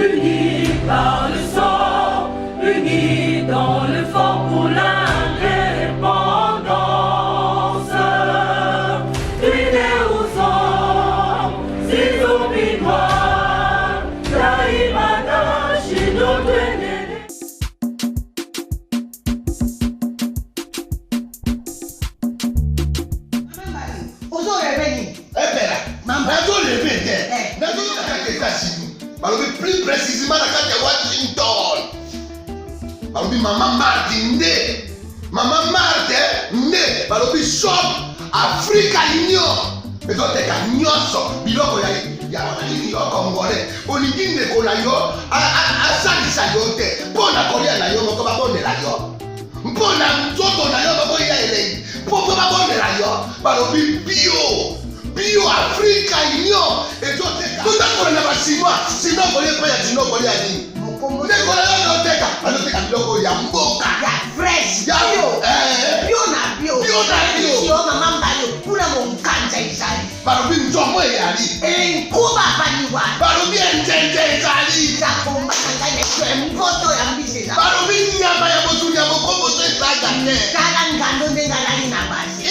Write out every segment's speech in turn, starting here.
unis par le sang, unis dans le fort pour l'indépendance. Unis aux hommes, ces zombies noirs, Taïmana, Chido, plus précisément dans Washington. Maman Marthe Maman Marthe Balobi shop Africa Union. Mais donc t'es qu'à nyonso biloko ya wananini yo congolais. Olingi ndeko na yo asalisa yo te. Mpona kolia na yo moko babondela yo. Mpona nzoto na yo baboya elei. Poko babondela yo. Balobi bio Africa Union. Et donc t'es qu'à tout na basima. Sinon kolia pa ya sinon kolia ni. Ndeko na yo teka. Aloteka biloko ya mboka. Ya fresh. Ya bio na bio. Yo mama mbalo kuna monkanja izali. Balobi nzomo yali. Kuba paniwa. Balobi enjenje ezali. Zakomba ngane mpoto ya mbiseza. Balobi nyama ya botu ya bokombo to esaga te. Kala ngando ndengalali na basi.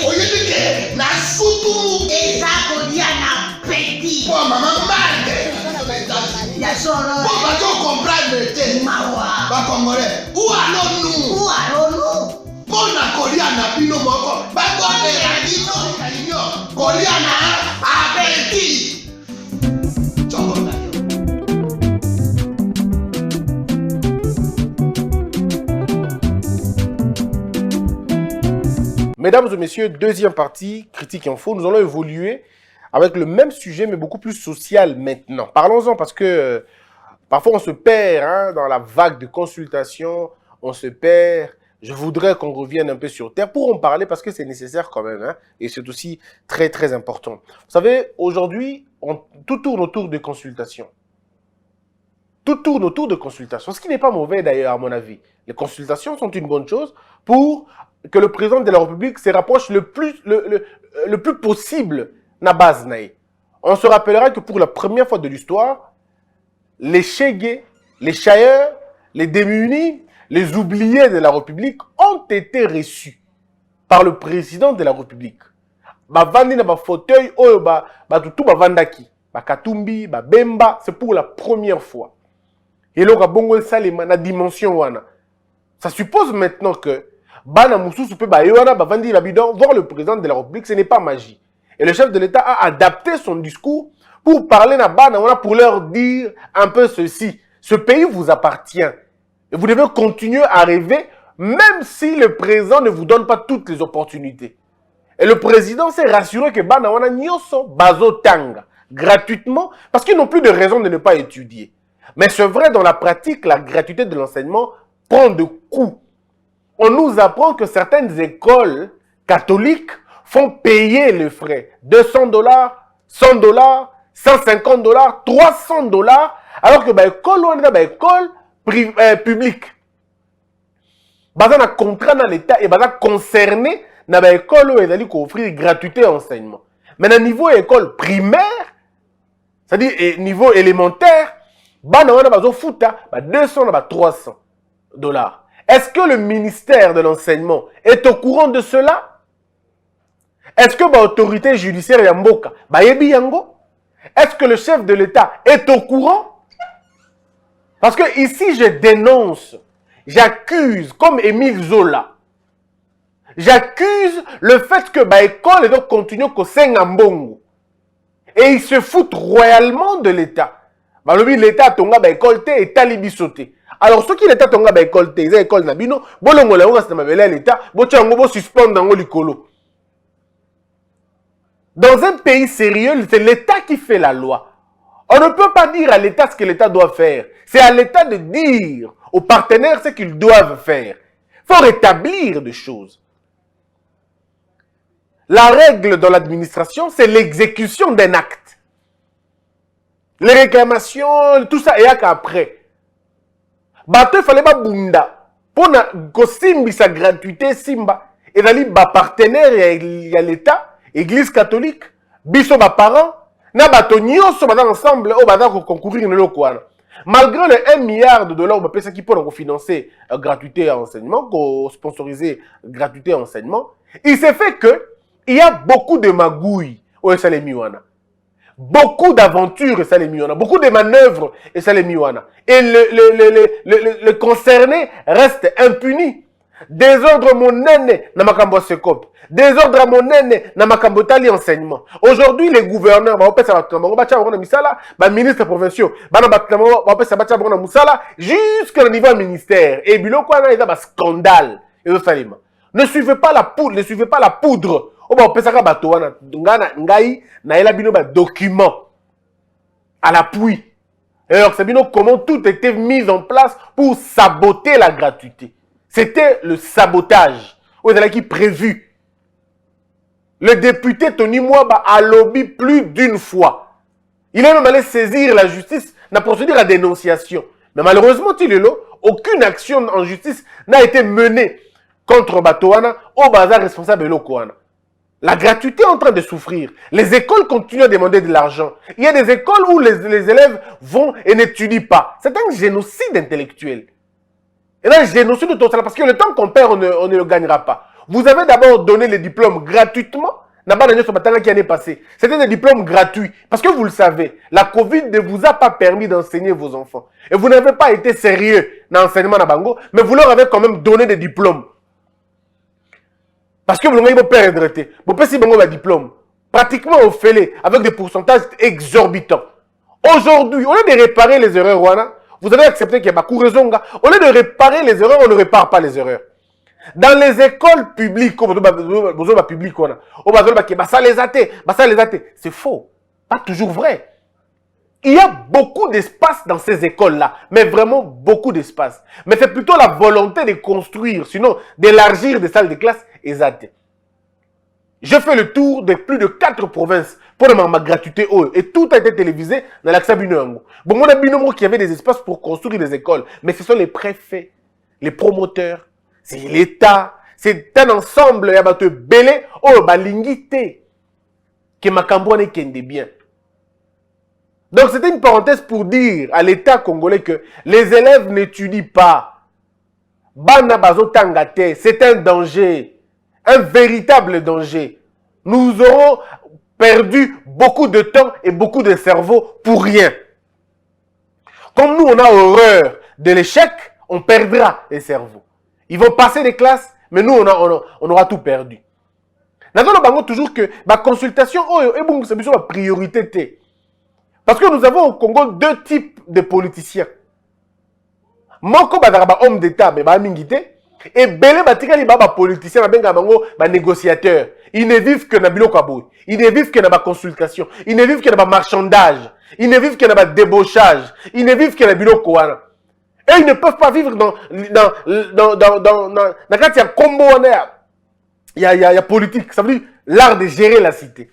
Oyedike na sutu. Ezako dia na petit. Po mama mande. Ya soro. Po ba to comprendre te. Mawa. Ba congolais. Où allons-nous? Pona kolia na bino moko. Ba bonne ya bino kalinyo. Kolia na abeti. Chobona yo. Mesdames et messieurs, deuxième partie, Critique Info. Nous allons évoluer avec le même sujet, mais beaucoup plus social maintenant. Parlons-en parce que parfois on se perd dans la vague de consultation, on se perd. Je voudrais qu'on revienne un peu sur terre pour en parler parce que c'est nécessaire quand même. Et c'est aussi très, très important. Vous savez, aujourd'hui, tout tourne autour de consultations. Tout tourne autour de consultations, ce qui n'est pas mauvais d'ailleurs à mon avis. Les consultations sont une bonne chose pour que le président de la République se rapproche le plus possible na base naï. On se rappellera que pour la première fois de l'histoire, les Chégués, les Chailleurs, les démunis, les oubliés de la République ont été reçus par le président de la République. Bavandi na ba fauteuil oyo ba tutu bavandaki, ba Katumbi, ba Bemba, c'est pour la première fois. Et là bongo salema na dimension wana. Ça suppose maintenant que bana mususu pe ba yona bavandi la bidon voir le président de la République, ce n'est pas magie. Et le chef de l'État a adapté son discours pour parler na bana wana pour leur dire un peu ceci. Ce pays vous appartient. Et vous devez continuer à rêver, même si le président ne vous donne pas toutes les opportunités. Et le président s'est rassuré que bana wana nyoso bazo tanga gratuitement, parce qu'ils n'ont plus de raison de ne pas étudier. Mais c'est vrai, dans la pratique, la gratuité de l'enseignement prend de coups. On nous apprend que certaines écoles catholiques font payer les frais. $200, $100, $150, $300, alors que l'école, on est dans l'école public. Baza na contrat dans l'État et baza concerné na ba école où ils offrir gratuité enseignement. Mais à niveau école primaire, c'est-à-dire niveau élémentaire, bana wana bazo futa ba 200 na ba $300. Est-ce que le ministère de l'enseignement est au courant de cela? Est-ce que l'autorité judiciaire yamboka ba yebi yango? Est-ce que le chef de l'État est au courant? Parce que ici, je dénonce, j'accuse, comme Émile Zola, j'accuse le fait que l'école doit continuer au Sengambongo. Et ils se foutent royalement de l'État. L'État tonga l'école et talibi sauté. Alors, ceux qui l'État tonga l'école, ils ont l'école nabino, bolongo la onga c'est l'État, bochango bo suspendre dans l'icolo. Dans un pays sérieux, c'est l'État qui fait la loi. On ne peut pas dire à l'État ce que l'État doit faire. C'est à l'État de dire aux partenaires ce qu'ils doivent faire. Il faut rétablir des choses. La règle dans l'administration, c'est l'exécution d'un acte. Les réclamations, tout ça, et après. Bato, il fallait pas bunda. Pour que simbi sa gratuité, simba. Et là, il y a partenaire, il y a l'État, Église catholique, biso ba parents, na bato nyonso baza ensemble oyo baza concourir na eloko wana. Malgré les 1 milliard de dollars qui pour financer gratuité à enseignement, sponsoriser gratuité à enseignement, il s'est fait que il y a beaucoup de magouilles au Salemiwana. Beaucoup d'aventures Salemiwana, beaucoup de manœuvres et Salemiwana. Et le concerné reste impuni. Désordre monene na makambo sekop. Désordre monene na makambo tali enseignement. Aujourd'hui les gouverneurs ba opesa batambo ba tcha misala, ba ministres provinciaux, ba na batambo ba opesa ba tcha musala jusqu'au niveau ministère. Et biloko na eza ba scandale et salima. Ne suivez pas la poudre, ne suivez pas la poudre. O ba opesa ka bato wana ngana ngai na ela bino ba document à l'appui. Alors c'est bino comment tout était mis en place pour saboter la gratuité. C'était le sabotage. Vous avez qui prévu. Le député Tony Mwaba a lobby plus d'une fois. Il est même allé saisir la justice, la procédure à dénonciation. Mais malheureusement, aucune action en justice n'a été menée contre Batouana au bazar responsable de l'Okoana. La gratuité est en train de souffrir. Les écoles continuent à demander de l'argent. Il y a des écoles où les élèves vont et n'étudient pas. C'est un génocide intellectuel. Et là, génocide de tout ça, parce que le temps qu'on perd, on ne le gagnera pas. Vous avez d'abord donné les diplômes gratuitement. Qui année passée. C'était des diplômes gratuits. Parce que vous le savez, la Covid ne vous a pas permis d'enseigner vos enfants. Et vous n'avez pas été sérieux dans l'enseignement à Bango, mais vous leur avez quand même donné des diplômes. Parce que vous n'avez pas perdre. Vous pouvez avoir un diplôme. Pratiquement au fêlé, avec des pourcentages exorbitants. Aujourd'hui, au lieu de réparer les erreurs, vous avez accepté qu'il y a beaucoup de raison. Au lieu de réparer les erreurs, on ne répare pas les erreurs. Dans les écoles publiques, c'est faux. Pas toujours vrai. Il y a beaucoup d'espace dans ces écoles-là, mais vraiment beaucoup d'espace. Mais c'est plutôt la volonté de construire, sinon d'élargir des salles de classe exactes. Je fais le tour de plus de 4 provinces pour ma gratuité et tout a été télévisé dans l'accès Binongo. Bon, on a Binongo qui avait des espaces pour construire des écoles, mais ce sont les préfets, les promoteurs, c'est l'État, c'est un ensemble, il y a battu belé, balingité, qui m'a cambouané kende bien. Donc c'était une parenthèse pour dire à l'État congolais que les élèves n'étudient pas. Bana bazo tangate, c'est un danger. Un véritable danger. Nous aurons perdu beaucoup de temps et beaucoup de cerveau pour rien. Comme nous, on a horreur de l'échec, on perdra les cerveaux. Ils vont passer les classes, mais nous, on aura tout perdu. Nous avons toujours que la consultation c'est une priorité. Parce que nous avons au Congo 2 types de politiciens. Moko bazaraba homme d'État, mais mingité. Et belé batikali baba politicien benga bango ba négociateur. Ils ne vivent que na biloko aboy. Ils ne vivent que na ba consultation. Ils ne vivent que na ba marchandage. Ils ne vivent que na ba débauchage. Ils ne vivent que na biloko wana. Et ils ne peuvent pas vivre dans quand il y a combo il y a politique, ça veut dire l'art de gérer la cité.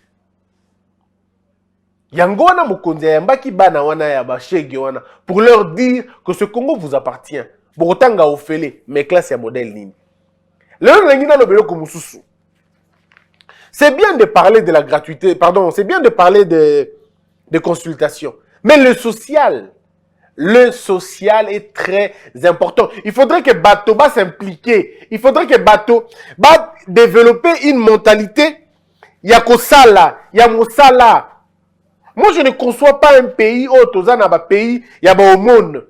Yangona mokonzi yambaki bana wana ya ba shege wana pour leur dire que ce Congo vous appartient. Borotanga ofele, mais classe ya modèle nini. C'est bien de parler de la gratuité, pardon, c'est bien de parler de consultation. Mais le social est très important. Il faudrait que Bato va s'impliquer. Il faudrait que Bato va développer une mentalité. Yakosala, Yamosala. Moi, je ne conçois pas un pays autozana ba pays yaba au monde.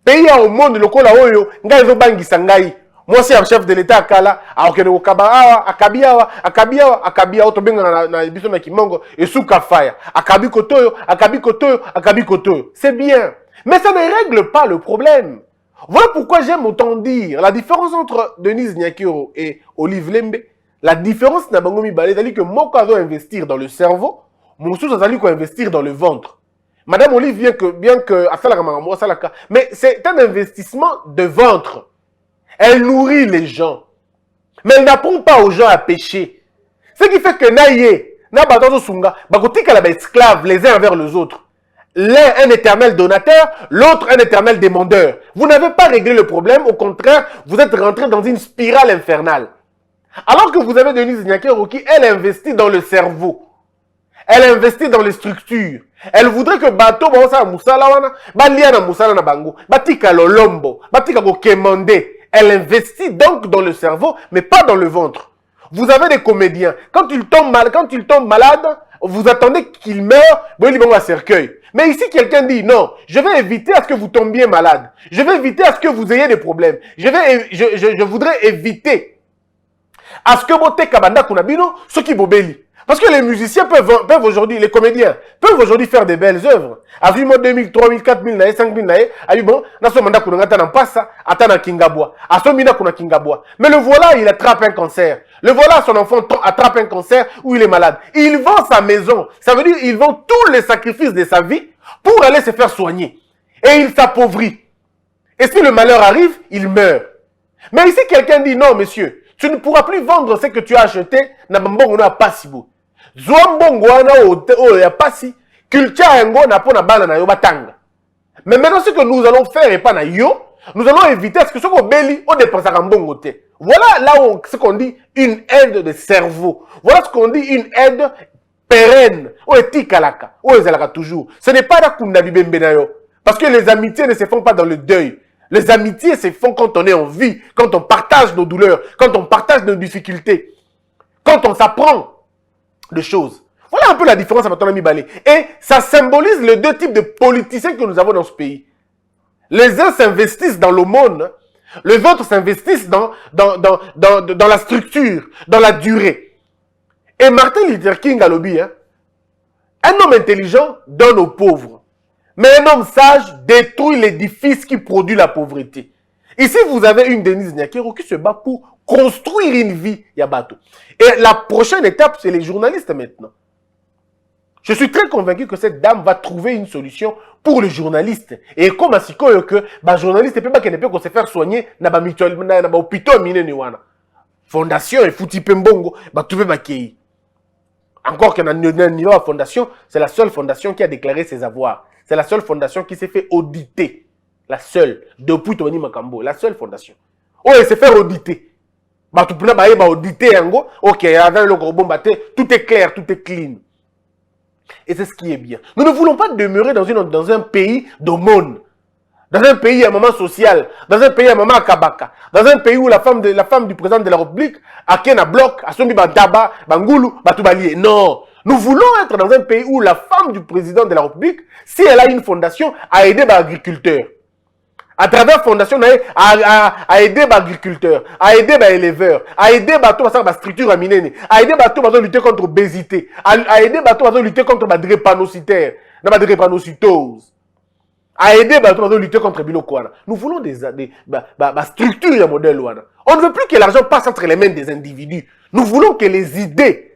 Pays au monde le kola oyo ngai zo bangisa ngai. Moi c'est un chef de l'état kala akene okaba akabia to benga na biso na kimongo et suka fire. Akabi kotoyo. C'est bien. Mais ça ne règle pas le problème. Voilà pourquoi j'aime autant dire la différence entre Denise Nyakiro et Olive Lembe. La différence na bango mibale, c'est-à-dire que moko azo investir dans le cerveau, mon sous azali ko investir dans le ventre. Madame Olive, bien que mais c'est un investissement de ventre. Elle nourrit les gens. Mais elle n'apprend pas aux gens à pêcher. Ce qui fait que esclaves les uns envers les autres. L'un un éternel donateur, l'autre un éternel demandeur. Vous n'avez pas réglé le problème, au contraire, vous êtes rentré dans une spirale infernale. Alors que vous avez Denise Nyakero qui, elle, investit dans le cerveau. Elle investit dans les structures. Elle voudrait que bateau ba musala wana ba liana musala na bango batika lolombo batika ko kemande. Elle investit donc dans le cerveau mais pas dans le ventre. Vous avez des comédiens quand ils tombent malades, vous attendez qu'ils meurent, bon ils vont à cercueil. Mais ici quelqu'un dit non, je vais éviter à ce que vous tombiez malade. Je vais éviter à ce que vous ayez des problèmes. Je voudrais éviter à ce que bote kabanda kunabino ceux qui bobeli. Parce que les musiciens peuvent aujourd'hui, les comédiens, peuvent aujourd'hui faire des belles œuvres. À 2000, 3000, 4000, 5000, à bon, na so manda kunangata na passa, atana kingabwa. À so mina kuna kingabwa. Mais le voilà, il attrape un cancer. Le voilà, son enfant attrape un cancer ou il est malade. Il vend sa maison. Ça veut dire il vend tous les sacrifices de sa vie pour aller se faire soigner. Et il s'appauvrit. Et si le malheur arrive, il meurt. Mais ici, quelqu'un dit non, monsieur, tu ne pourras plus vendre ce que tu as acheté. Na bambongo na pasibo. Zwambongo wana ya pasi. Culture yango na pona bana na yo batanga. Mais maintenant, ce que nous allons faire et pas na yo, nous allons éviter ce que ce qu'on béli, on dépense à mbongo te. Voilà là où ce qu'on dit une aide de cerveau. Voilà ce qu'on dit une aide pérenne. Ou etikalaka. Ou ezalaka toujours. Ce n'est pas la kundabi bembenayo. Parce que les amitiés ne se font pas dans le deuil. Les amitiés se font quand on est en vie, quand on partage nos douleurs, quand on partage nos difficultés, quand on s'apprend des choses. Voilà un peu la différence avec ton ami Balé. Et ça symbolise les deux types de politiciens que nous avons dans ce pays. Les uns s'investissent dans l'aumône, les autres s'investissent dans la structure, dans la durée. Et Martin Luther King a lobby, hein, un homme intelligent donne aux pauvres. Mais un homme sage détruit l'édifice qui produit la pauvreté. Ici, vous avez une Denise Nyakero qui se bat pour construire une vie Yabato. Et la prochaine étape, c'est les journalistes maintenant. Je suis très convaincu que cette dame va trouver une solution pour les journalistes. Et comme à Sikoyo que les journalistes ne peuvent se faire soigner dans les hôpitaux mineniwana. Fondation et fouti pembongo, trouver bakei. Encore que dans la fondation, c'est la seule fondation qui a déclaré ses avoirs. C'est la seule fondation qui s'est fait auditer. La seule. Depuis Tony Makambo. La seule fondation. Oh, elle s'est fait auditer. Auditer, ok, avec le gros tout est clair, tout est clean. Et c'est ce qui est bien. Nous ne voulons pas demeurer dans un pays d'aumône. Dans un pays à un moment social. Dans un pays à un moment à Kabaka. Dans un pays où la femme du président de la République a qu'un bloc, a son bantaba, bangoulou, batubalié. Non. Nous voulons être dans un pays où la femme du président de la République, si elle a une fondation, a aidé les agriculteurs. À travers la fondation, a aidé les agriculteurs, a aidé les éleveurs, a aidé les structures à miner, a aidé les lutter contre l'obésité, a aidé les lutter contre la drépanocytose, a aidé les lutter contre le bilokwana. Nous voulons des structures à modèle. On ne veut plus que l'argent passe entre les mains des individus. Nous voulons que les idées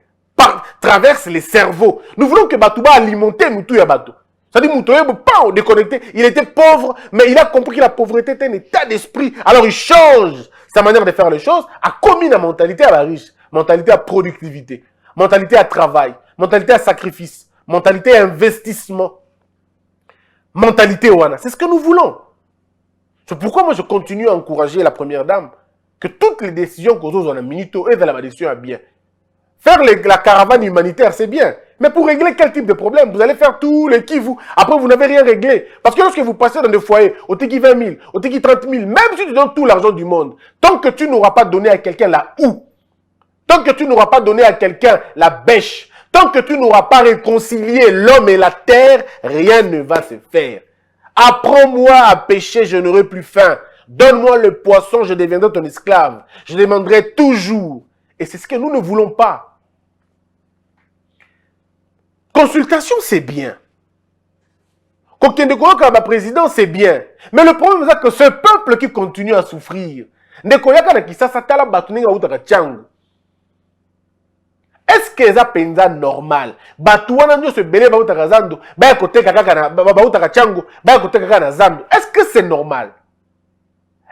traversent les cerveaux. Nous voulons que Batouba alimente Moutou Yabato. C'est-à-dire Moutou Yabato pas déconnecté. Il était pauvre, mais il a compris que la pauvreté était un état d'esprit. Alors il change sa manière de faire les choses, a commis la mentalité à la riche, mentalité à productivité, mentalité à travail, mentalité à sacrifice, mentalité à investissement, mentalité Wana. C'est ce que nous voulons. C'est pourquoi moi je continue à encourager la première dame que toutes les décisions qu'on a en minito et de la décision à bien. Faire la caravane humanitaire, c'est bien. Mais pour régler quel type de problème? Vous allez faire tous les qui vous. Après, vous n'avez rien réglé. Parce que lorsque vous passez dans des foyers, au Tiki 20 000, au Tiki 30 000, même si tu donnes tout l'argent du monde, tant que tu n'auras pas donné à quelqu'un la houe, tant que tu n'auras pas donné à quelqu'un la bêche, tant que tu n'auras pas réconcilié l'homme et la terre, rien ne va se faire. Apprends-moi à pêcher, je n'aurai plus faim. Donne-moi le poisson, je deviendrai ton esclave. Je demanderai toujours. Et c'est ce que nous ne voulons pas. Consultation, c'est bien. Quand on a la présidence, c'est bien. Mais le problème, c'est que ce peuple qui continue à souffrir, est-ce que c'est normal? Est-ce que c'est normal?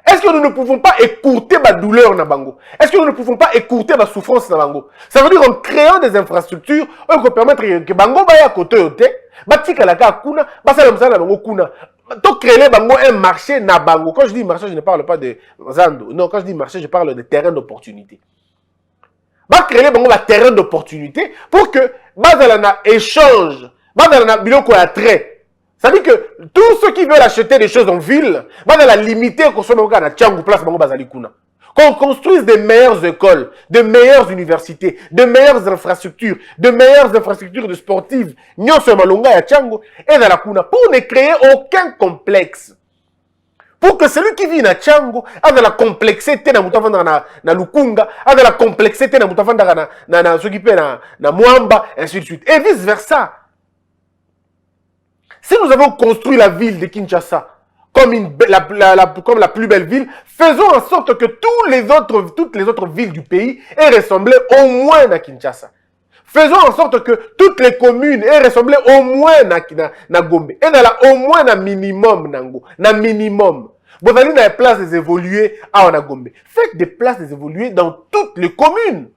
Est-ce que nous ne pouvons pas écourter ma douleur na bango? Est-ce que nous ne pouvons pas écourter ma souffrance na bango? Ça veut dire en créant des infrastructures on peut permettre que bango ba ya côté ote, ba tika la ka kuna, ba sala msala bango kuna. To créer bango un marché na bango. Quand je dis marché, je ne parle pas de Zando. Non, quand je dis marché, je parle de terrain d'opportunité. va créer un terrain d'opportunité pour que bazala na échange, bazala na biloko ya trait. Ça veut dire que tous ceux qui veulent acheter des choses en ville, bazala limiter consommer na tchangu place bango bazali kuna. Qu'on construise des meilleures écoles, de meilleures universités, de meilleures infrastructures de sportives, nyon se malonga ya tchangu et dans la kuna pour ne créer aucun complexe. Pour que celui qui vit na Tchango a de la complexité na mutafanda na Lukunga, a de la complexité na mutafanda na ceux qui paient na Mwamba, ainsi de suite. Et vice versa. Si nous avons construit la ville de Kinshasa comme comme la plus belle ville, faisons en sorte que toutes les autres villes du pays aient ressemblé au moins à Kinshasa. Faisons en sorte que toutes les communes aient ressemblé au moins à Gombe. Et au moins un minimum, na minimum. Vous allez dans les places des évolués à Gombe. Faites des places des évolués dans toutes les communes.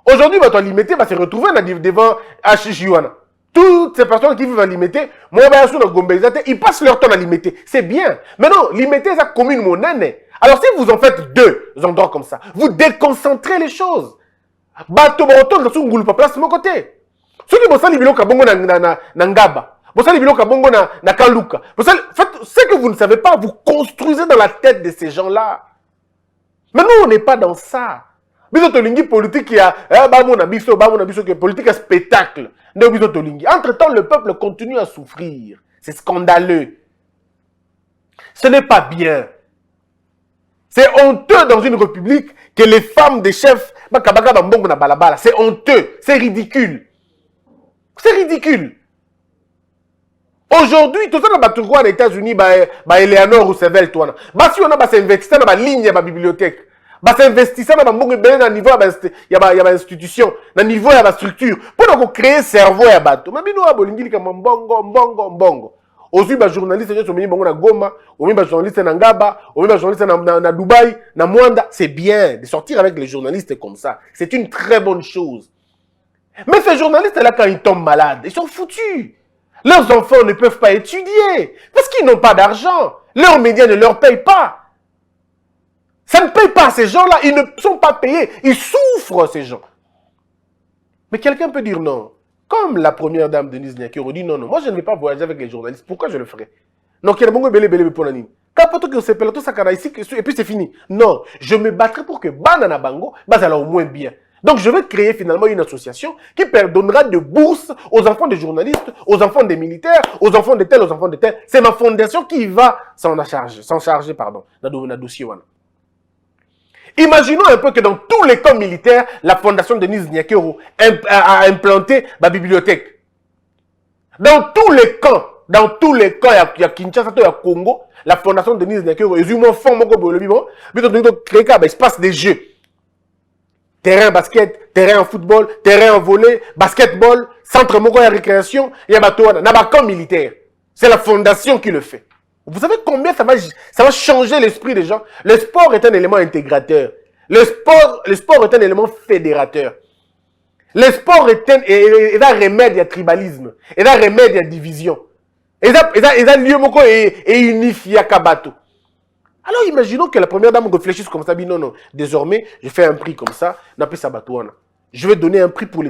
Aujourd'hui, votre limité va se retrouver devant Achichiwana. Toutes ces personnes qui vivent à limité, moi, ils passent leur temps à limiter. C'est bien. Mais non, limiter sa commune monnaie. Alors si vous en faites deux endroits comme ça, vous déconcentrez les choses. Bato bato na sungulu pa place mon côté. Ceux qui bossent libilo ka bongo na ngaba. Bossent libilo ka bongo na kaluka. Faites ce que vous ne savez pas, vous construisez dans la tête de ces gens-là. Mais nous on n'est pas dans ça. Biso tolingi politique ya ba mona biso que politique à spectacle. Ne biso tolingi. Entre-temps le peuple continue à souffrir. C'est scandaleux. Ce n'est pas bien. C'est honteux dans une république que les femmes des chefs, c'est honteux, c'est ridicule. C'est ridicule. Aujourd'hui, tout ça dans les États-Unis, Eleanor Roosevelt, si on a investi dans la ligne de la bibliothèque, s'investir dans le niveau de l'institution, dans le niveau de la structure, pour créer un cerveau à bateau. Mais nous avons bongo. Aussi, les journalistes sont venus à Goma, les journalistes à Ngaba, les journalistes à Dubaï, à Mwanda. C'est bien de sortir avec les journalistes comme ça. C'est une très bonne chose. Mais ces journalistes-là, quand ils tombent malades, ils sont foutus. Leurs enfants ne peuvent pas étudier parce qu'ils n'ont pas d'argent. Leurs médias ne leur payent pas. Ça ne paye pas ces gens-là. Ils ne sont pas payés. Ils souffrent, ces gens. Mais quelqu'un peut dire non. Comme la première dame Denise Nyakero dit non, moi je ne vais pas voyager avec les journalistes. Pourquoi je le ferais? Donc il y a beaucoup de pour la ligne. Et puis c'est fini. Non, je me battrai pour que Banana Bango, ça au moins bien. Donc je vais créer finalement une association qui donnera de bourses aux enfants des journalistes, aux enfants des militaires, aux enfants de tel, aux enfants de tel. C'est ma fondation qui va s'en charger, dans le dossier. Imaginons un peu que dans tous les camps militaires, la fondation de Denise Nyakero a implanté la bibliothèque. Dans tous les camps, il y a Kinshasa, il y a Congo, la fondation de Denise Nyakero, ils ont créé un espace de jeux. Terrain basket, terrain football, terrain volley, basketball, centre de récréation, il y a un camp militaire. C'est la fondation qui le fait. Vous savez combien ça va changer l'esprit des gens? Le sport est un élément intégrateur. Le sport est un élément fédérateur. Le sport est un remède à tribalisme. Et un remède à division. Et un lieu et unifié à Kabato. Alors imaginons que la première dame réfléchisse comme ça. Non, désormais, je fais un prix comme ça. Je vais donner un prix pour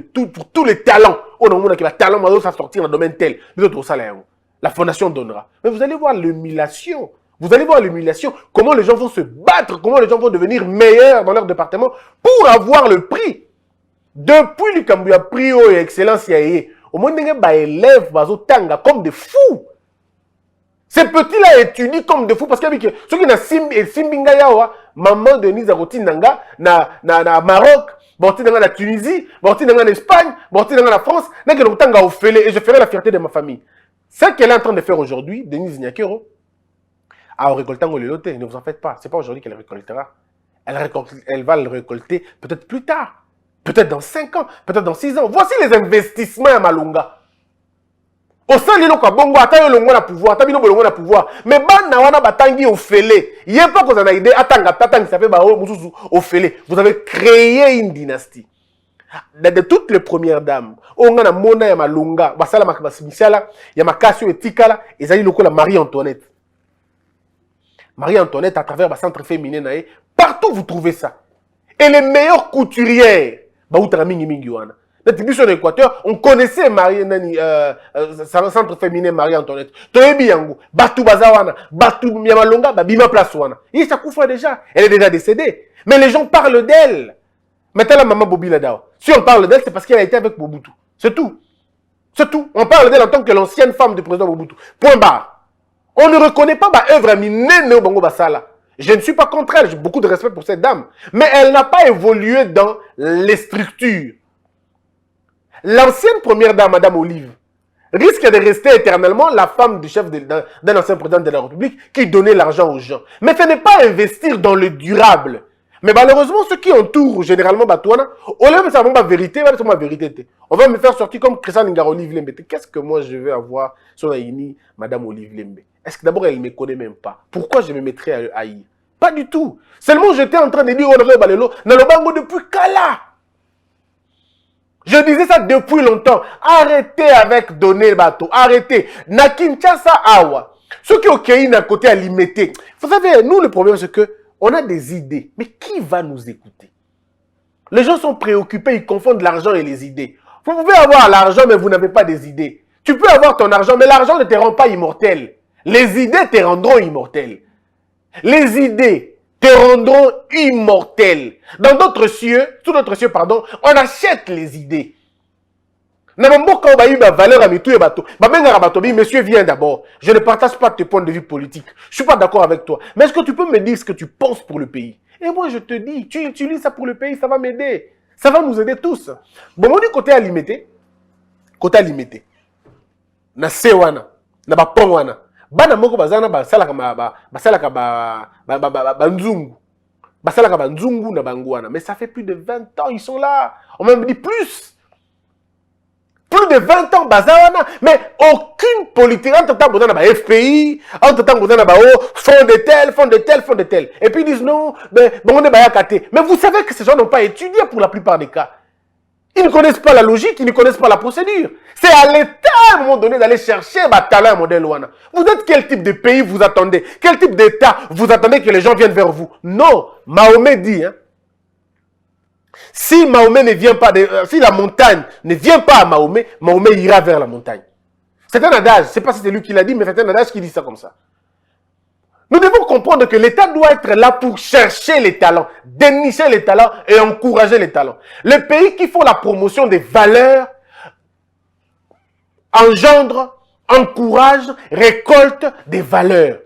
tous les talents. On a qui va talent, ça sortir dans le domaine tel. La fondation donnera. Mais vous allez voir l'humiliation. Vous allez voir l'humiliation. Comment les gens vont se battre. Comment les gens vont devenir meilleurs dans leur département pour avoir le prix. Depuis le Cambouya prix et excellence, au moins, il y a des élèves comme des fous. Ces petits-là étudient comme des fous. Parce que ceux qui ont Simbinga Yawa, maman de Denise Arotinanga, na Maroc, Borti dans la Tunisie, Borti dans l'Espagne, Borti dans la France, et je ferai la fierté de ma famille. Ce qu'elle est en train de faire aujourd'hui, Denise Nyakero, en récoltant le loté, ne vous en faites pas. Ce n'est pas aujourd'hui qu'elle récoltera. Elle va le récolter peut-être plus tard. Peut-être dans 5 ans, peut-être dans 6 ans. Voici les investissements à Malunga. Au sein de l'Okabongo, attends le pouvoir, attends le pouvoir. Mais ban wana batangi au félé. Il n'y a pas que vous en avez idée, attends, ça fait au félé. Vous avez créé une dynastie. De toutes les premières dames, on a mona ya malunga, basala makabasimisala, ya makasio etikala, ezali loko la Marie-Antoinette. Marie-Antoinette à travers le centre féminin, partout vous trouvez ça. Et les meilleures couturières, baoutara mingi mingi wana. Dans en Équateur, on connaissait Marie Nani, centre féminin Marie-Antoinette. Toyebi yango, Batou Bazawana, Batou Miamalonga, Bima Place wana. Il s'accoufa déjà. Elle est déjà décédée. Mais les gens parlent d'elle. Maintenant la maman Bobi Ladao. Si on parle d'elle, c'est parce qu'elle a été avec Mobutu. C'est tout. C'est tout. On parle d'elle en tant que l'ancienne femme du président Mobutu. Point barre. On ne reconnaît pas ma œuvre à Minene Bango Basala. Je ne suis pas contre elle. J'ai beaucoup de respect pour cette dame. Mais elle n'a pas évolué dans les structures. L'ancienne première dame, Madame Olive, risque de rester éternellement la femme du chef d'un ancien président de la République qui donnait l'argent aux gens. Mais ce n'est pas investir dans le durable. Mais malheureusement, ceux qui entourent généralement Batouana, au lieu de savoir ma vérité, on va me faire sortir comme Christian Lingard Olive Lembe. Qu'est-ce que moi je vais avoir sur la Ini, Madame Olive Lembe? Est-ce que d'abord elle ne me connaît même pas? Pourquoi je me mettrais à haïr? Pas du tout. Seulement j'étais en train de dire, on Balelo, dans le bango depuis Kala. Je disais ça depuis longtemps. Arrêtez avec donner le bateau. Arrêtez. Na Kinshasa Awa. Ceux qui ont créé d'un côté à limiter. Vous savez, nous, le problème, c'est que on a des idées. Mais qui va nous écouter? Les gens sont préoccupés, ils confondent l'argent et les idées. Vous pouvez avoir l'argent, mais vous n'avez pas des idées. Tu peux avoir ton argent, mais l'argent ne te rend pas immortel. Les idées te rendront immortel. Les idées te rendront immortel. Dans d'autres cieux, sous d'autres cieux, pardon, on achète les idées. Monsieur, viens d'abord. Je ne partage pas tes points de vue politiques. Je ne suis pas d'accord avec toi. Mais est-ce que tu peux me dire ce que tu penses pour le pays? Et moi, je te dis, tu utilises ça pour le pays, ça va m'aider. Ça va nous aider tous. Bon, moi, du côté alimité, na sewana, na ba pongwana. Bana moko bazana basalaka nzungu. Basalaka nzungu na bangwana. Mais ça fait plus de 20 ans, ils sont là. On m'a dit plus. Plus de 20 ans, bazawana. Mais aucune politique. Entre-temps, on a un FPI. Entre-temps, on a un fond de tel. Et puis ils disent non, mais bon, on est bayakaté. Mais vous savez que ces gens n'ont pas étudié pour la plupart des cas. Ils ne connaissent pas la logique, ils ne connaissent pas la procédure. C'est à l'État, à un moment donné, d'aller chercher un talent modèle Wana. Vous êtes quel type de pays vous attendez? Quel type d'État vous attendez que les gens viennent vers vous? Non, Mahomet dit, hein, si Mahomet ne vient pas, si la montagne ne vient pas à Mahomet, Mahomet ira vers la montagne. C'est un adage, je ne sais pas si c'est lui qui l'a dit, mais c'est un adage qui dit ça comme ça. Nous devons comprendre que l'État doit être là pour chercher les talents, dénicher les talents et encourager les talents. Les pays qui font la promotion des valeurs engendrent, encouragent, récoltent des valeurs.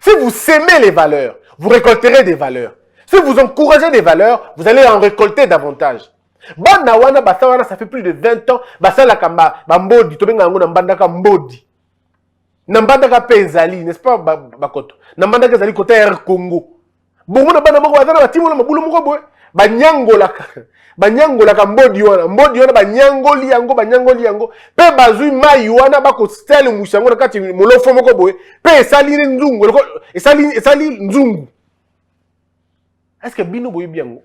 Si vous sémez les valeurs, vous récolterez des valeurs. Si vous encouragez des valeurs, vous allez en récolter davantage. Banawana basawana, ça fait plus de 20 ans, basala kamba mbodi, tobenga ngo na mbandaka mbodi. Nambandaka pezali, n'est-ce pas bakoto? Nambandaka ezali côté Air Congo. Bomona bana moko bazana batimola mabulu moko boye. Banyangolaka mbodi wana banyangoli yango. Pe bazui mai wana bako style mushango na kati molofo moko boye. Pe esali nzungu, esali nzungu. Est-ce que bino boye biango?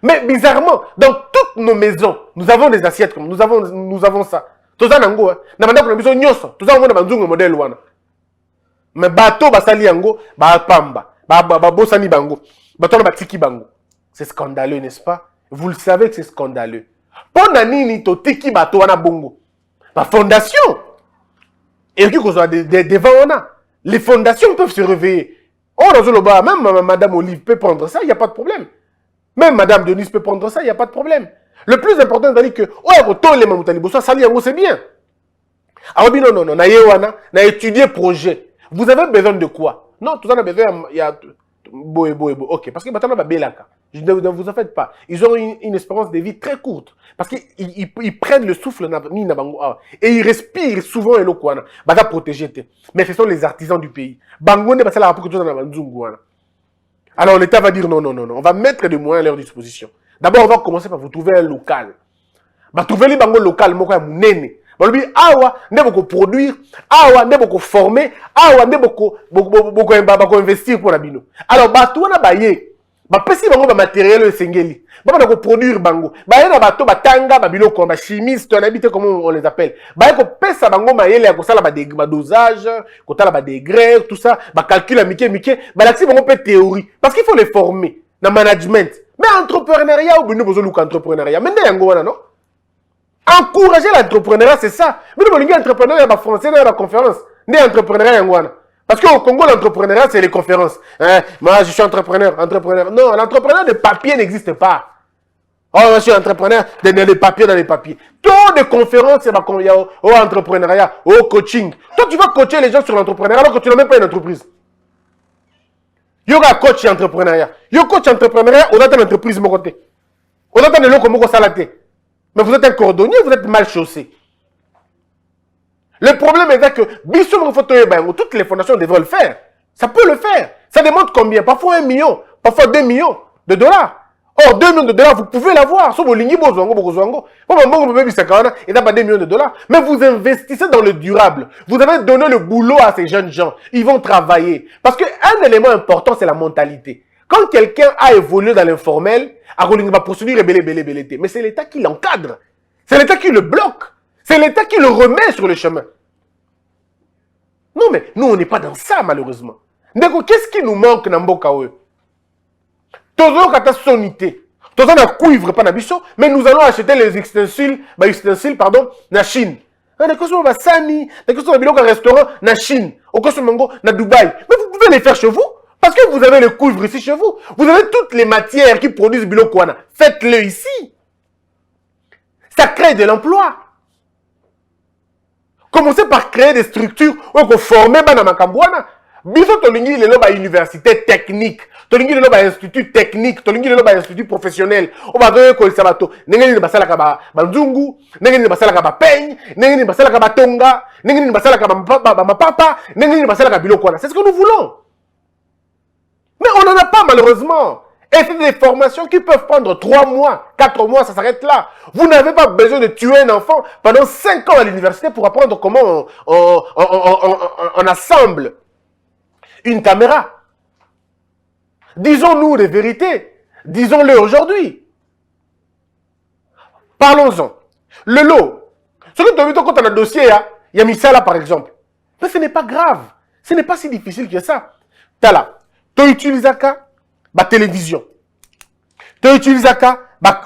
Mais bizarrement, dans toutes nos maisons, nous avons des assiettes comme nous avons ça. Toza nango, na bandako na biso nyoso, toza ngona banzungu modèle wana. Mais bateau basali yango, ba pamba, ba bosani bango, bato na batiki bango. C'est scandaleux, n'est-ce pas? Vous le savez que c'est scandaleux. Pona nini to tiki bato wana bongo. Ba fondation. Et qui soit devant wana. Les fondations peuvent se réveiller. Oh, dans le bas, même Madame Olive peut prendre ça, il n'y a pas de problème. Même Madame Denise peut prendre ça, il n'y a pas de problème. Le plus important, c'est que, c'est bien. Alors, non, na étudié projet. Vous avez besoin de quoi? Non, tout ça, on a besoin, il y a, ok, parce que maintenant, ne vous en faites pas. Ils ont une espérance de vie très courte. Parce qu'ils prennent le souffle, et ils respirent souvent, et l'eau, protéger. Mais ce sont les artisans du pays. Alors, l'État va dire non, on va mettre des moyens à leur disposition. D'abord, on va commencer par vous trouver un local. Trouver les bangos local, moko munene. Awa, ne boko produire, awa, ne boko former, awa, ne boko investir pour la bino. Alors, bato na baye, pesi bango ba matériel esengeli. Ba ko produire bango. Baye na bato batanga ba biloko ba chimiste, on habite comment on les appelle. Baye ko pesa bango mayele ya ko sala ba dosage, ko tala ba degré, tout ça, ba calcul mike, ba laxi bango pe théorie parce qu'il faut les former na management. Mais entrepreneuriat, ou bien nous avons entrepreneuriat. Mais non. Encourager l'entrepreneuriat, c'est ça. Mais nous avons entrepreneuriat, il y a français, il y a conférence. Nous entrepreneuriat, parce qu'au Congo, l'entrepreneuriat, c'est les conférences. Hein? Moi, je suis entrepreneur. Non, l'entrepreneuriat de papier n'existe pas. Oh, je suis entrepreneur, dans les papiers. Tant de conférences, il y a au entrepreneuriat, au coaching. Toi, tu vas coacher les gens sur l'entrepreneuriat alors que tu n'as même pas une entreprise. Il y aura coach entrepreneuriat. Il y a coach entrepreneuriat, on a une entreprise, mon côté. On a une loco, salaté. Mais vous êtes un cordonnier, vous êtes mal chaussé. Le problème est que toutes les fondations devraient le faire. Ça peut le faire. Ça demande combien? Parfois 1 million, parfois 2 millions de dollars. Or, 2 millions de dollars, vous pouvez l'avoir. Sauf il n'y a pas 2 millions de dollars. Mais vous investissez dans le durable. Vous avez donné le boulot à ces jeunes gens. Ils vont travailler. Parce qu'un élément important, c'est la mentalité. Quand quelqu'un a évolué dans l'informel, il va procédure belé. Mais c'est l'État qui l'encadre. C'est l'État qui le bloque. C'est l'État qui le remet sur le chemin. Non, mais nous, on n'est pas dans ça, malheureusement. Qu'est-ce qui nous manque dans Mbokawe? Toujours quand tu as sonité. Toujours on a cuivre, pas nabiso, mais nous allons acheter les ustensiles, na Chine. On a consommé Sani, on a consommé un restaurant na Chine, au Kosomango, na Dubaï. Mais vous pouvez les faire chez vous, parce que vous avez le cuivre ici chez vous. Vous avez toutes les matières qui produisent Bilokwana. Faites-le ici. Ça crée de l'emploi. Commencez par créer des structures où on forme dans Makambouana. Biso tolingi le loba université technique, tolingi le loba institut technique, tolingi le loba institut professionnel. On va donner ko sabato, nengeni ni basala kaba banzungu, nengeni ni basala kaba peigne, nengeni ni basala kaba tonga, nengeni ni basala kaba mapapa, nengeni ni basala kaba biloko. C'est ce que nous voulons. Mais on n'en a pas malheureusement. Et c'est des formations qui peuvent prendre 3 mois, 4 mois, ça s'arrête là. Vous n'avez pas besoin de tuer un enfant pendant 5 ans à l'université pour apprendre comment on assemble une caméra. Disons-nous les vérités. Disons-le aujourd'hui. Parlons-en. Le lot. Ce que tu as vu quand on a un dossier, il y a mis ça là par exemple. Mais ce n'est pas grave. Ce n'est pas si difficile que ça. Tu as là. Tu utilises la télévision. Tu utilises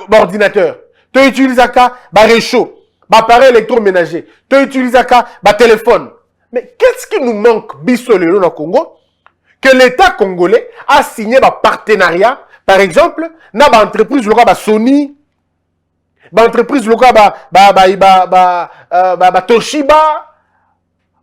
l'ordinateur. Tu utilises le réchaud. L'appareil électroménager. Tu utilises le téléphone. Mais qu'est-ce qui nous manque, biso le au Congo? Que l'État congolais a signé un partenariat, par exemple, dans l'entreprise locale Sony, l'entreprise locale Toshiba,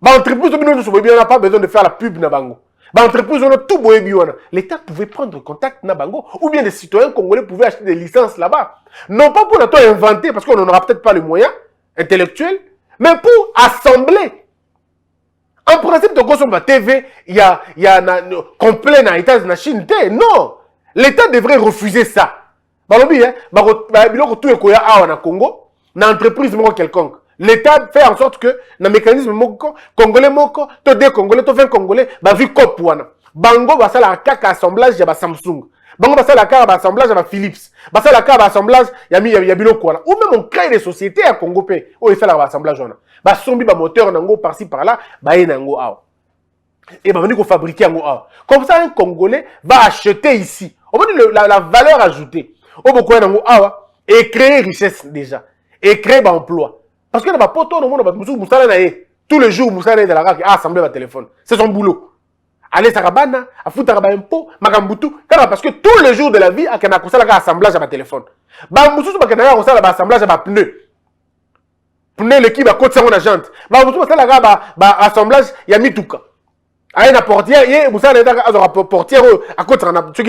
l'entreprise on n'a pas besoin de faire la pub na bango. L'entreprise on a tout boyebiona. L'État pouvait prendre contact na bango, ou bien des citoyens congolais pouvaient acheter des licences là-bas. Non pas pour nous inventer, parce qu'on n'en aura peut-être pas les moyens intellectuels, mais pour assembler. En principe, de consommer TV, il y a complet dans l'État de la Chine. Non! L'État devrait refuser ça. Balobi, tout est en Congo, dans l'entreprise quelconque. L'État fait en sorte que, dans le mécanisme congolais, tous des Congolais, tous 20 Congolais, vu copouana. Bango, va ça la caca assemblage, il y a Samsung. Bango, va ça la caca assemblage, il y a Philips. Va ça la caca assemblage, il y a Bilokouana. Ou même on crée des sociétés à Congo, où il fait l'assemblage. Ba sombi ba moteur nango par-ci par-là, ba nango awa. Et ba venir qu'on fabriquer nango awa. Comme ça un Congolais va acheter ici. On va dire la valeur ajoutée. On va quoi nango awa et créer richesse déjà et créer ba emploi. Parce que dans ba poto no monde ba musu musala na tous les jours musala de la raka assembler ba téléphone. C'est son boulot. Aller sarabana, a foutre ba impôt, makambutu, parce que tous les jours de la vie a kana kusala ka assemblage à ba téléphone. Ba musu ba kana kusala ba assemblage à ba pneu. Pneu le qui va côté son agent. Bah vous ça la assemblage il y a mituka. Aïe na portière et vous savez à portière à côté tu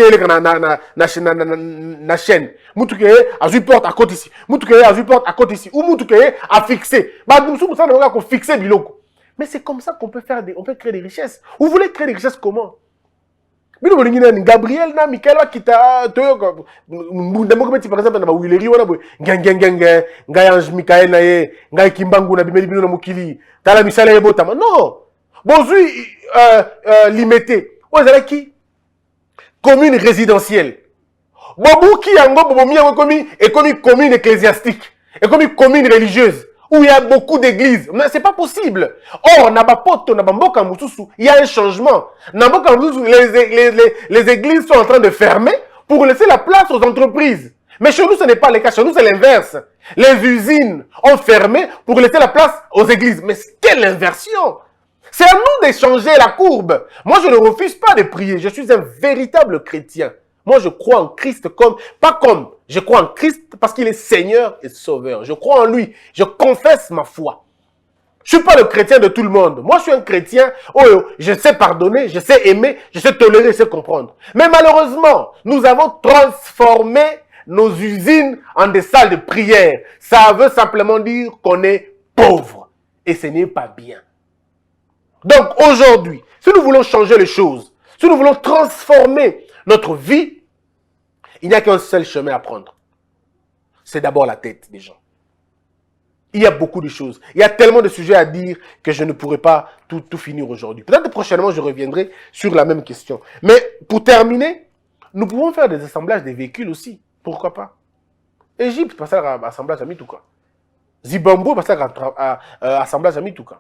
na chaîne. Mutuke a ju porte à côté ici. Mutuke a ju porte à côté ici. Ou mutuke a fixé. Bah vous savez on va fixer biloko. Mais c'est comme ça qu'on peut faire on peut créer des richesses. Vous voulez créer des richesses comment? Gabriel na Michael kita to par exemple na Willery wana boy ngange Michael na ye ngai kimbangu na bimeli bino na mukili tala misala ye botama non bozui limité ozala ki commune résidentielle bobuki yango bobomi yango comme commune ecclésiastique et comme commune religieuse où il y a beaucoup d'églises. Mais c'est pas possible. Or, Nabapoto, Nabamboka Moussousou, il y a un changement. Nababoka Moussousou, les églises sont en train de fermer pour laisser la place aux entreprises. Mais chez nous, ce n'est pas le cas. Chez nous, c'est l'inverse. Les usines ont fermé pour laisser la place aux églises. Mais quelle inversion! C'est à nous d'échanger la courbe. Moi, je ne refuse pas de prier. Je suis un véritable chrétien. Moi, je crois en Christ je crois en Christ parce qu'il est Seigneur et Sauveur. Je crois en lui. Je confesse ma foi. Je ne suis pas le chrétien de tout le monde. Moi, je suis un chrétien. Je sais pardonner, je sais aimer, je sais tolérer, je sais comprendre. Mais malheureusement, nous avons transformé nos usines en des salles de prière. Ça veut simplement dire qu'on est pauvre. Et ce n'est pas bien. Donc aujourd'hui, si nous voulons changer les choses, si nous voulons transformer notre vie, il n'y a qu'un seul chemin à prendre. C'est d'abord la tête des gens. Il y a beaucoup de choses. Il y a tellement de sujets à dire que je ne pourrai pas tout finir aujourd'hui. Peut-être prochainement, je reviendrai sur la même question. Mais pour terminer, nous pouvons faire des assemblages des véhicules aussi. Pourquoi pas? Égypte, parce à assemblage à Mitouka. Zimbabwe, parce à assemblage à Mitouka.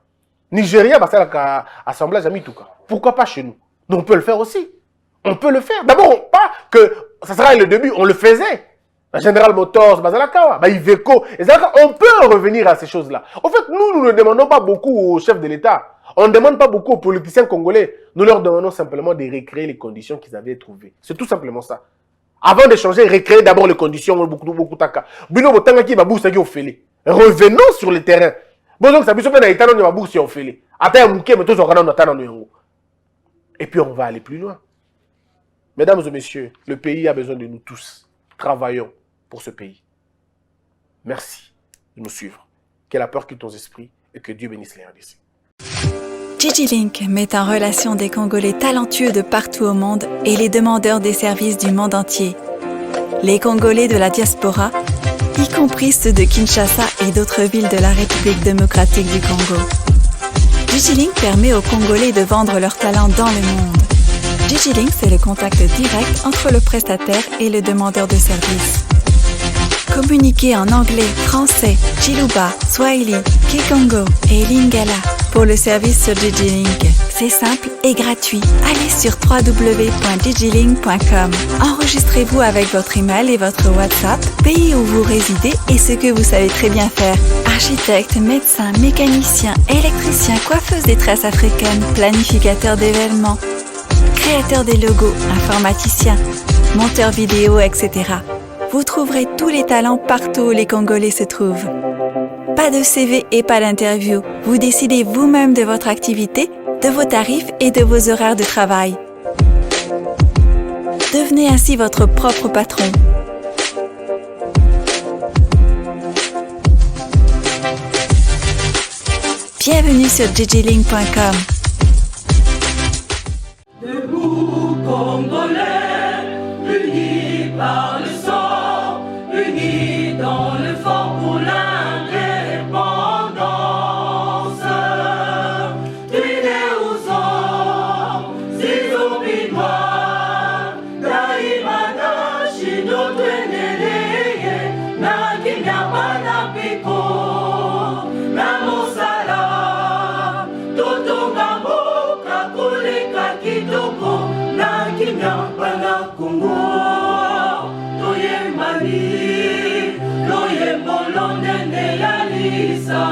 Nigeria, parce à assemblage à Mitouka. Pourquoi pas chez nous? Donc on peut le faire aussi. On peut le faire. D'abord, pas que ça sera le début, on le faisait. La General Motors, Bazalakawa, Iveco, on peut revenir à ces choses-là. En fait, nous ne demandons pas beaucoup aux chefs de l'État. On ne demande pas beaucoup aux politiciens congolais. Nous leur demandons simplement de recréer les conditions qu'ils avaient trouvées. C'est tout simplement ça. Avant d'échanger, recréer d'abord les conditions. Revenons sur le terrain. Et puis on va aller plus loin. Mesdames et messieurs, le pays a besoin de nous tous. Travaillons pour ce pays. Merci de nous suivre. Que la peur quitte nos esprits et que Dieu bénisse les RDC. DigiLink met en relation des Congolais talentueux de partout au monde et les demandeurs des services du monde entier. Les Congolais de la diaspora, y compris ceux de Kinshasa et d'autres villes de la République démocratique du Congo. DigiLink permet aux Congolais de vendre leurs talents dans le monde. DigiLink, c'est le contact direct entre le prestataire et le demandeur de service. Communiquez en anglais, français, Chiluba, Swahili, Kikongo et Lingala pour le service sur DigiLink. C'est simple et gratuit. Allez sur www.digilink.com. Enregistrez-vous avec votre email et votre WhatsApp, pays où vous résidez et ce que vous savez très bien faire. Architecte, médecin, mécanicien, électricien, coiffeuse des tresses africaines, planificateur d'événements, créateur des logos, informaticien, monteur vidéo, etc. Vous trouverez tous les talents partout où les Congolais se trouvent. Pas de CV et pas d'interview. Vous décidez vous-même de votre activité, de vos tarifs et de vos horaires de travail. Devenez ainsi votre propre patron. Bienvenue sur digilink.com. Debout, Congolais, unis par le sang, unis dans le fort pour l'indépendance. Tués aux hommes, ces opinois, Daimana, Chino, Tweneleye, Nakimya, Panapiko, Namosala, Totongambo, Kakuleka, Kitoko, Nakimya, Panakungo, Toye Mali, Loye Molonene, Yalisa.